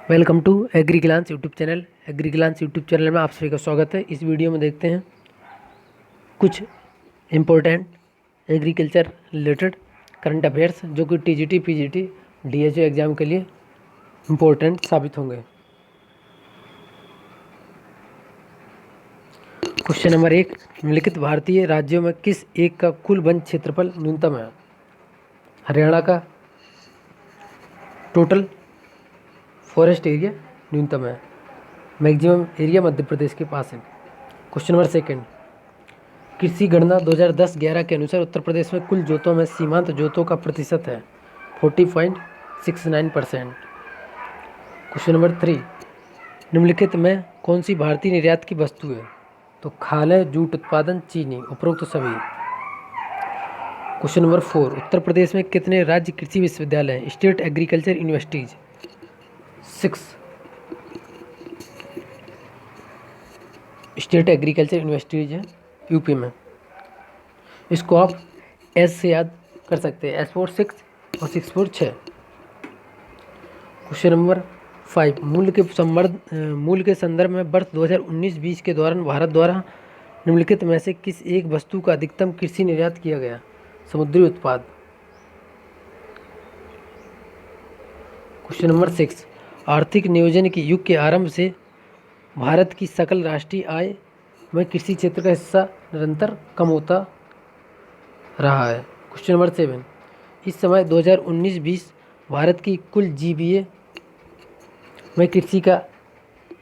Welcome to Agriglance YouTube channel. Agriglance YouTube channel में आप सभी का स्वागत है। इस वीडियो में देखते हैं कुछ important agriculture related current affairs जो कि टीजीटी, पीजीटी, डीएचओ एग्ज़ाम के लिए इम्पोर्टेंट साबित होंगे। क्वेश्चन नंबर 1, निम्नलिखित भारतीय राज्यों में किस एक का कुल वन क्षेत्रफल न्यूनतम है? हरियाणा का टोटल फॉरेस्ट एरिया न्यूनतम है, मैक्सिमम एरिया मध्य प्रदेश के पास है। क्वेश्चन नंबर 2, कृषि गणना 2010-11 के अनुसार उत्तर प्रदेश में कुल जोतों में सीमांत जोतों का प्रतिशत है 40.69%। क्वेश्चन नंबर 3, निम्नलिखित में कौन सी भारतीय निर्यात की वस्तु है? तो खाल, जूट उत्पादन, चीनी, उपरोक्त सभी। क्वेश्चन नंबर 4, उत्तर प्रदेश में कितने राज्य कृषि विश्वविद्यालय हैं? State agriculture universities 6 state agriculture universities हैं यूपी में। इसको आप एस से याद कर सकते हैं, S4 6 और 6 4 6। क्वेश्चन नंबर 5, मूल्य के संदर्भ में वर्ष 2019-20 के दौरान भारत द्वारा निम्नलिखित में से किस एक वस्तु का अधिकतम कृषि निर्यात किया गया? समुद्री उत्पाद। क्वेश्चन नंबर 6, आर्थिक नियोजन के युग के आरंभ से भारत की सकल राष्ट्रीय आय में कृषि क्षेत्र का हिस्सा निरंतर कम होता रहा है। क्वेश्चन नंबर 7, इस समय 2019-20 भारत की कुल जीबीए में कृषि का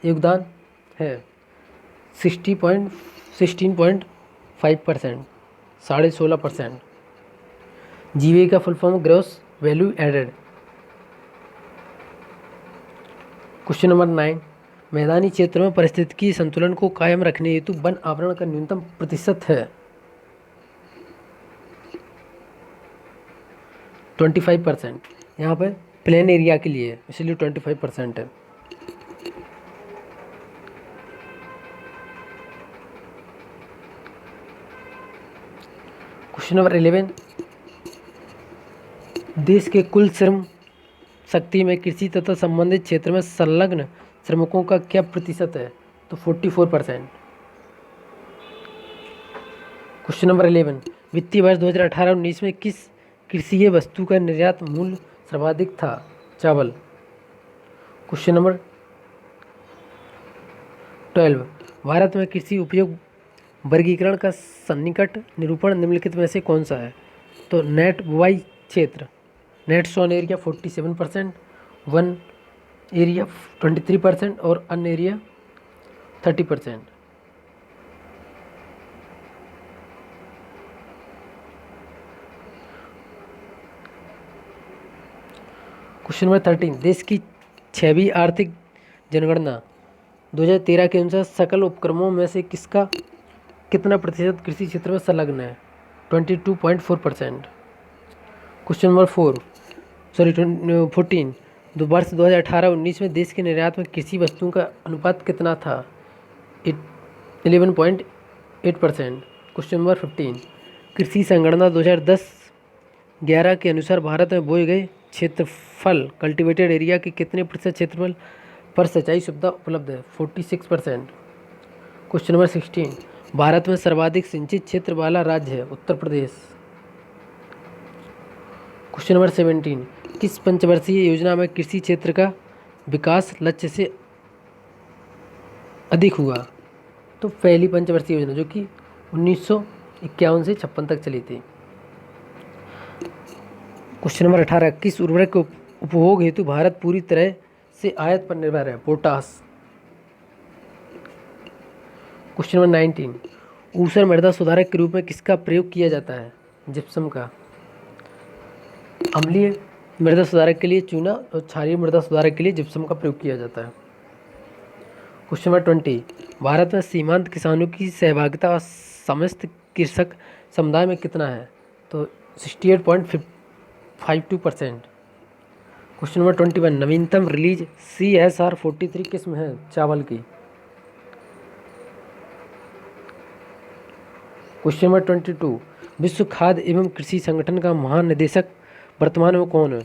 योगदान है 16.5%, 16.5%। जीबीए का full form gross value added. Question number 9, मैदानी क्षेत्र में पारिस्थितिकी संतुलन को कायम रखने हेतु वन आवरण का न्यूनतम प्रतिशत है 25%। यहाँ पर प्लेन एरिया के लिए इसलिए 25% है। क्वेश्चन नंबर 11, देश के कुल श्रम शक्ति में कृषि तथा संबंधित क्षेत्र में संलग्न श्रमिकों का क्या प्रतिशत है? तो 44%। क्वेश्चन नंबर 11, वित्तीय वर्ष 2018-19 में किस कृषि वस्तु का निर्यात मूल्य सर्वाधिक था? चावल। क्वेश्चन नंबर 12, भारत में कृषि उपयोग वर्गीकरण का सन्निकट निरूपण निम्नलिखित में से कौन सा है? तो नेट बुवाई क्षेत्र, net sown area 47%, one area 23% और अन्य एरिया 30%। क्वेश्चन नंबर 13, देश की 6वीं आर्थिक जनगणना 2013 के अनुसार सकल उपक्रमों में से किसका कितना प्रतिशत कृषि क्षेत्र में संलग्न है? 22.4%। क्वेश्चन नंबर 14, वर्ष 2018-19 में देश के निर्यात में कृषि वस्तुओं का अनुपात कितना था? 11.8%। क्वेश्चन नंबर 15, कृषि संगणना 2010-11 के अनुसार भारत में बोए गए क्षेत्रफल कल्टीवेटेड एरिया के कितने प्रतिशत क्षेत्रफल पर सिंचाई सुविधा उपलब्ध है? 46%। क्वेश्चन नंबर 16, भारत में सर्वाधिक सिंचित क्षेत्र वाला राज्य है उत्तर प्रदेश। क्वेश्चन नंबर 17, किस पंचवर्षीय योजना में कृषि क्षेत्र का विकास लक्ष्य से अधिक हुआ? तो पहली पंचवर्षीय योजना जो कि 1951 से 56 तक चली थी। क्वेश्चन नंबर 18, किस उर्वरक के उपभोग हेतु भारत पूरी तरह से आयात पर निर्भर है? पोटास। क्वेश्चन नंबर 19, ऊसर मृदा सुधारक के रूप में किसका प्रयोग किया जाता है? जिप्सम का। अम्लीय मृदा सुधारक के लिए चूना और क्षारीय मृदा सुधारक के लिए जिप्सम का प्रयोग किया जाता है। क्वेश्चन नंबर 20, भारत में सीमांत किसानों की सहभागिता समस्त कृषक समुदाय में कितना है? तो 68.52%। क्वेश्चन नंबर 21, नवीनतम रिलीज CSR 43 किस्म है चावल की? क्वेश्चन नंबर 22, विश्व खाद्य एवं कृषि संगठन का महानिदेशक वर्तमान में कौन है?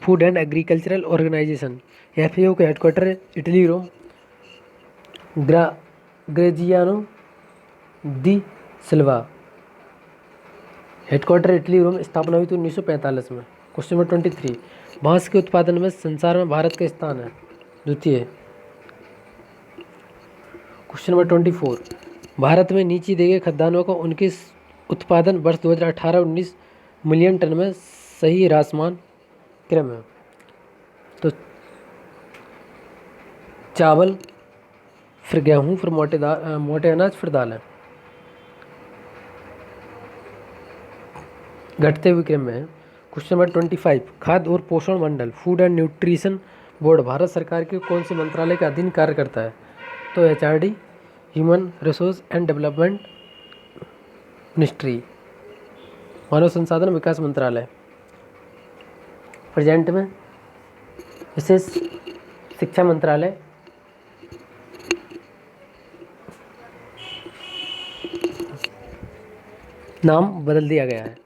Food and agricultural organisation FAO का हेडक्वार्टर है Italy Rome. Graziano da Silva headquarter Italy Rome, स्थापना हुई थी 1945 में। क्वेश्चन नंबर 23, बांस के उत्पादन में संसार में भारत का स्थान है द्वितीय। क्वेश्चन नंबर 24, भारत में नीचे दिए गए खाद्यान्नों का उनके उत्पादन वर्ष 2018-19 मिलियन टन में सही ह्रासमान क्रम है। तो चावल, फिर गेहूँ, फिर मोटे अनाज, फिर दालें घटते हुए क्रम में है। क्वेश्चन नंबर 25, खाद्य और पोषण मंडल food and nutrition board Bharat सरकार के कौन से मंत्रालय के अधीन कार्य करता है? तो HRD, human resource and development ministry, मानव संसाधन विकास मंत्रालय। प्रेजेंट में विशेष शिक्षा मंत्रालय। नाम बदल दिया गया है।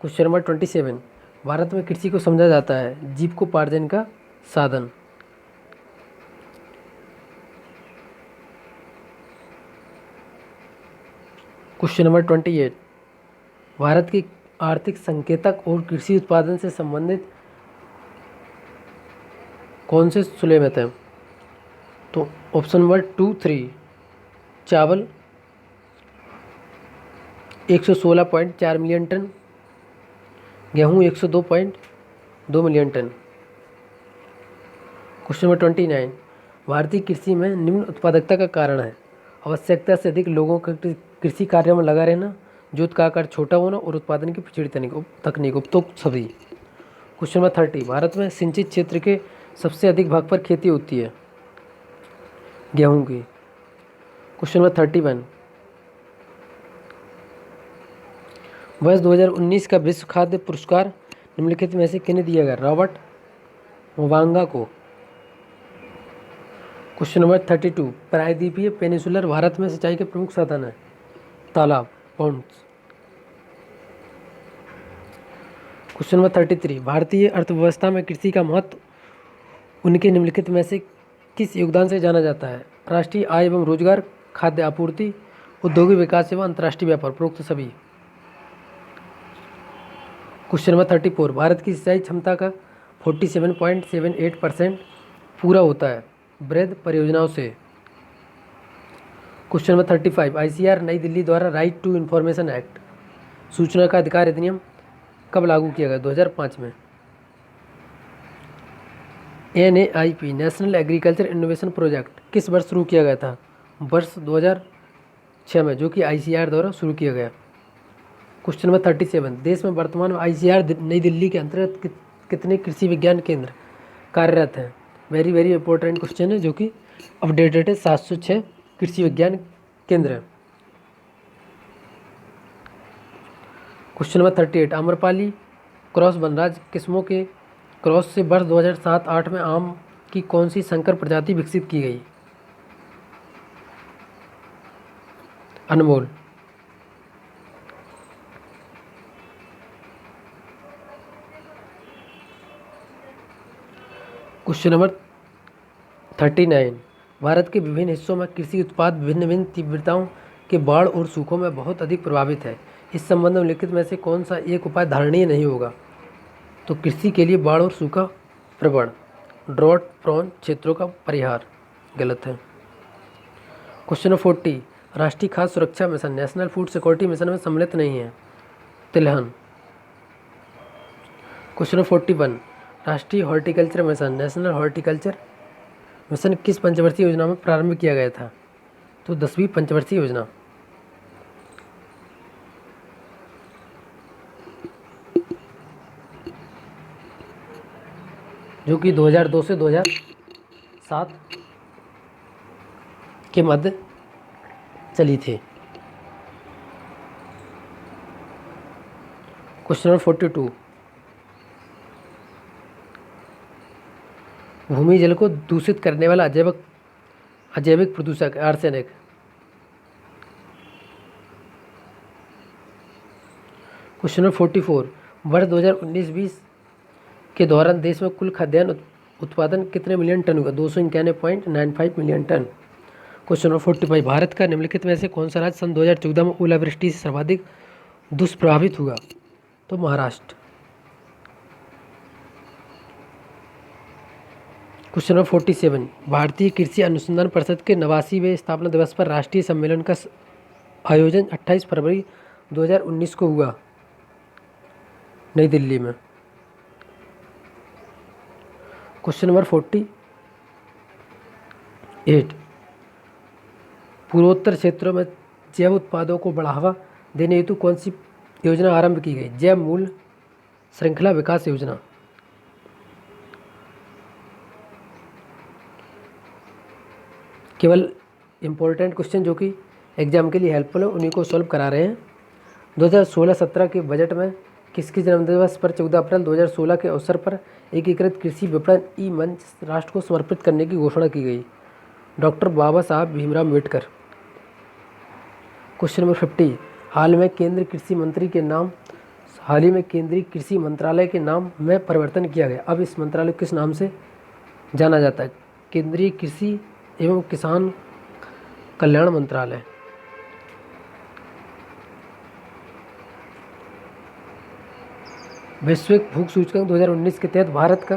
क्वेश्चन नंबर 27, भारत में कृषि को समझा जाता है जीविकोपार्जन का साधन। क्वेश्चन नंबर 28, भारत की आर्थिक संकेतक और कृषि उत्पादन से संबंधित कौन से सुलेहमत हैं? तो ऑप्शन नंबर 2, 3, चावल 116.4 मिलियन टन, गेहूँ 102.2 मिलियन टन। क्वेश्चन नंबर 29, भारतीय कृषि में निम्न उत्पादकता का कारण है? आवश्यकता से अधिक लोगों का कृषि कार्य में लगा रहना, जोत का आकार छोटा होना और उत्पादन की पिछड़ी तकनीक उपरोक्त सभी। क्वेश्चन नंबर 30, भारत में सिंचित क्षेत्र के सबसे अधिक भाग पर खेती होती है गेहूं की। क्वेश्चन नंबर 31, वर्ष 2019 का विश्व खाद्य पुरस्कार निम्नलिखित में से किन्हें दिया गया? रॉबर्ट मुवांगा को। क्वेश्चन नंबर 32, प्रायद्वीपीय पेनिसुलर भारत में सिंचाई के प्रमुख साधन है? तालाब, पॉन्ड्स। क्वेश्चन नंबर 33, भारतीय अर्थव्यवस्था में कृषि का महत्व उनके निम्नलिखित में से किस योगदान से जाना जाता है? राष्ट्रीय आय एवं रोजगार, खाद्य आपूर्ति, औद्योगिक विकास एवं अंतर्राष्ट्रीय व्यापार, उपरोक्त सभी। क्वेश्चन नंबर 34, भारत की सिंचाई क्षमता का 47.78% पूरा होता है वृहद परियोजनाओं से। क्वेश्चन नंबर 35, ICR नई दिल्ली द्वारा राइट टू इंफॉर्मेशन एक्ट सूचना का अधिकार अधिनियम कब लागू किया गया? 2005 में। NAIP national agriculture innovation project किस वर्ष शुरू किया गया था? वर्ष 2006 में, जो कि ICR द्वारा शुरू किया गया। क्वेश्चन नंबर 37, देश में वर्तमान में ICR नई दिल्ली के अंतर्गत कितने कृषि विज्ञान केंद्र कार्यरत हैं? वेरी वेरी इंपॉर्टेंट क्वेश्चन है जो कि अपडेटेड है। 706 कृषि विज्ञान केंद्र है। क्वेश्चन नंबर 38, आम्रपाली क्रॉस वनराज किस्मों के क्रॉस से वर्ष 2007-8 में आम की कौन सी संकर प्रजाति विकसित की गई? अनमोल। क्वेश्चन नंबर 39, भारत के विभिन्न हिस्सों में कृषि उत्पाद भिन्न भिन्न तीव्रताओं के बाढ़ और सूखों में बहुत अधिक प्रभावित है। इस संबंध में लिखित में से कौन सा एक उपाय धारणीय नहीं होगा? तो कृषि के लिए बाढ़ और सूखा प्रवण, ड्रॉट प्रोन क्षेत्रों का परिहार, गलत है। क्वेश्चन नंबर 40, राष्ट्रीय खाद्य सुरक्षा mission national food security mission में सम्मिलित नहीं है? तिलहन। क्वेश्चन नंबर 41, राष्ट्रीय horticulture mission national horticulture mission किस पंचवर्षीय योजना में प्रारंभ किया गया था? तो 10वीं पंचवर्षीय योजना। जो कि 2002 से 2007 के मध्य चली थी। क्वेश्चन नंबर 42, भूमि जल को दूषित करने वाला अजैविक प्रदूषक आर्सेनिक। क्वेश्चन नंबर 44, वर्ष 2019-20 के दौरान देश में कुल खाद्यान्न उत्पादन कितने मिलियन टन हुआ? 291.95 मिलियन टन। क्वेश्चन नंबर 45, भारत का निम्नलिखित में से कौन सा राज्य सन 2014 में ओलावृष्टि से सर्वाधिक दुष्प्रभावित हुआ? तो महाराष्ट्र। क्वेश्चन नंबर 47, भारतीय कृषि अनुसंधान परिषद के 89वें स्थापना दिवस पर राष्ट्रीय सम्मेलन का आयोजन 28 फरवरी 2019 को हुआ नई दिल्ली में। क्वेश्चन नंबर 48, पूर्वोत्तर क्षेत्रों में जैव उत्पादों को बढ़ावा देने हेतु कौन सी योजना आरंभ की गई? जैव मूल्य श्रृंखला विकास योजना। केवल इम्पोर्टेंट क्वेश्चन जो कि एग्जाम के लिए हेल्पफुल है उन्हीं को सॉल्व करा रहे हैं। 2016-17 के बजट में किसके जन्मदिवस पर 14 अप्रैल 2016 के अवसर पर एकीकृत कृषि विपणन ई मंच राष्ट्र को समर्पित करने की घोषणा की गई? डॉक्टर बाबा साहब भीमराव अम्बेडकर। क्वेश्चन नंबर 50, हाल ही में केंद्रीय कृषि मंत्रालय के नाम में परिवर्तन किया गया। अब इस मंत्रालय किस नाम से जाना जाता है? केंद्रीय कृषि एवं किसान कल्याण मंत्रालय। वैश्विक भूख सूचकांक 2019 के तहत भारत की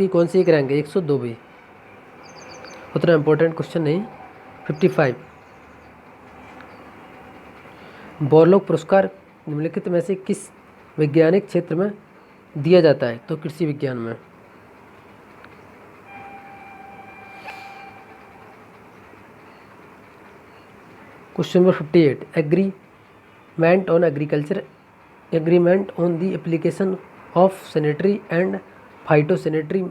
कौन सी एक रैंक है? 102वीं। उतना इम्पोर्टेंट क्वेश्चन नहीं। 55, बॉर्लोग पुरस्कार निम्नलिखित में से किस वैज्ञानिक क्षेत्र में दिया जाता है? तो कृषि विज्ञान में। Question number 58, agreement on the application of sanitary and phytosanitary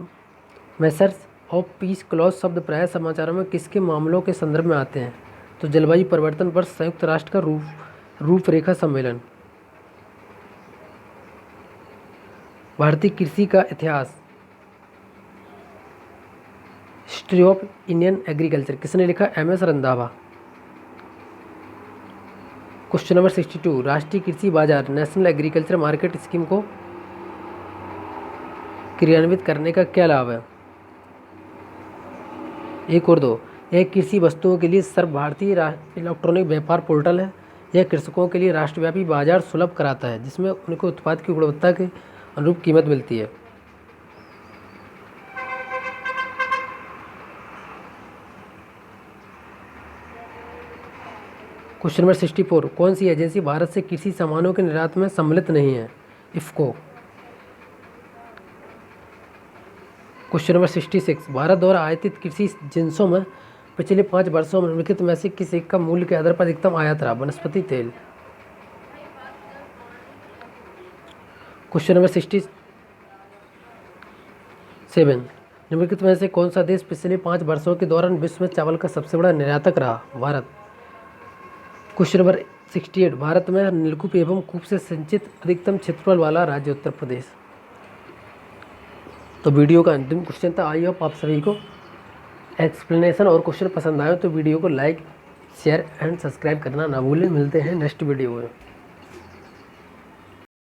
measures of peace clause शब्द प्रायः समाचारों में किसके मामलों के संदर्भ में आते हैं? तो जलवायु परिवर्तन पर संयुक्त राष्ट्र का रूपरेखा सम्मेलन। भारतीय कृषि का इतिहास, हिस्ट्री ऑफ इंडियन एग्रीकल्चर, किसने लिखा? MS रंधावा। क्वेश्चन नंबर 62, राष्ट्रीय कृषि बाजार नेशनल एग्रीकल्चर मार्केट स्कीम को क्रियान्वित करने का क्या लाभ है? 1 और 2, यह कृषि वस्तुओं के लिए सर्वभारतीय इलेक्ट्रॉनिक व्यापार पोर्टल है। यह कृषकों के लिए राष्ट्रव्यापी बाजार सुलभ कराता है जिसमें उनके उत्पाद की गुणवत्ता के अनुरूप कीमत मिलती है। क्वेश्चन नंबर 64, कौन सी एजेंसी भारत से कृषि सामानों के निर्यात में सम्मिलित नहीं है? इफ्को। क्वेश्चन नंबर 66, भारत द्वारा आयातित कृषि जिन्सों में पिछले 5 वर्षों में निम्नलिखित में से किस एक का मूल्य के आधार पर अधिकतम आयात रहा? वनस्पति तेल। क्वेश्चन नंबर 67, निम्नलिखित में से कौन सा देश पिछले 5 वर्षों के दौरान विश्व में चावल का सबसे बड़ा निर्यातक रहा? भारत। क्वेश्चन नंबर 68, भारत में नलकूप एवं कूप से सिंचित अधिकतम क्षेत्रफल वाला राज्य उत्तर प्रदेश। तो वीडियो का अंतिम क्वेश्चन था। आई होप आप सभी को एक्सप्लेनेशन और क्वेश्चन पसंद आए तो वीडियो को लाइक, शेयर एंड सब्सक्राइब करना ना भूलें। मिलते हैं नेक्स्ट वीडियो में।